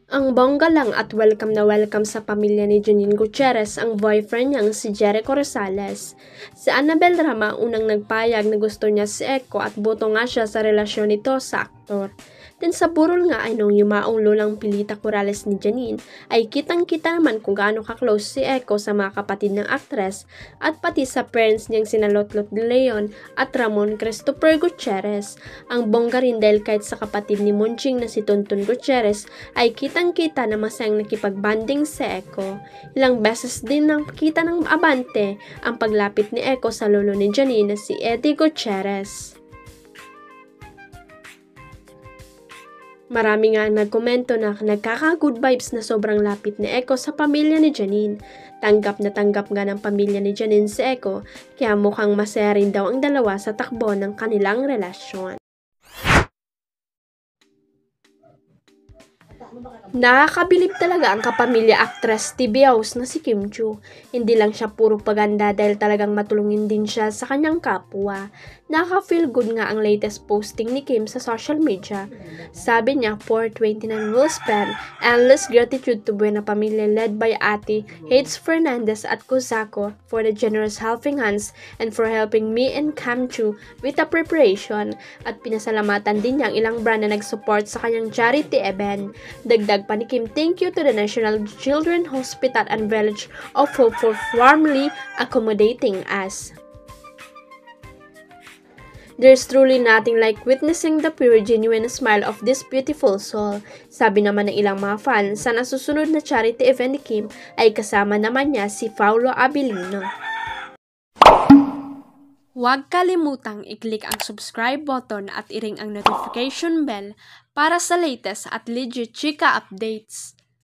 Ang bongga lang at welcome na welcome sa pamilya ni Janine Gutierrez ang boyfriend niyang si Jericho Rosales. Si Annabel Rama unang nagpayag na gusto niya si Echo at boto nga siya sa relasyon nito sa aktor. Din sa burol nga ay nung yumaong lulang Pilita Corrales ni Janine ay kitang-kita naman kung gaano ka-close si Echo sa mga kapatid ng aktres at pati sa parents niyang sina Lotlot de Leon at Ramon Christopher Gutierrez. Ang bongga rin dahil kahit sa kapatid ni Monching na si Tonton Gutierrez ay kitang-kita na masayang nakipag-banding si Echo. Ilang beses din nakita ng abante ang paglapit ni Echo sa lolo ni Janine na si Eddie Gutierrez. Marami nga ang nagkomento na nagkaka-good vibes na sobrang lapit ni Echo sa pamilya ni Janine. Tanggap na tanggap nga ng pamilya ni Janine si Echo, kaya mukhang masaya rin daw ang dalawa sa takbo ng kanilang relasyon. Nakakabilib talaga ang kapamilya actress TV host na si Kim Chiu. Hindi lang siya puro paganda dahil talagang matulungin din siya sa kanyang kapwa. Nakaka-feel good nga ang latest posting ni Kim sa social media. Sabi niya, 429 will spend endless gratitude to Buena Pamilya led by Ate Hates Fernandez at Kusako for the generous helping hands and for helping me and Cam Chu with the preparation. At pinasalamatan din niya ang ilang brand na nag-support sa kanyang charity event. Dagdag pa ni Kim, thank you to the National Children's Hospital and Village of Hope for warmly accommodating us. There's truly nothing like witnessing the pure genuine smile of this beautiful soul. Sabi naman ng ilang mga fans, sa nasusunod na charity event ni Kim ay kasama naman niya si Paulo Abilino. Huwag kalimutang i-click ang subscribe button at i-ring ang notification bell para sa latest at legit chika updates.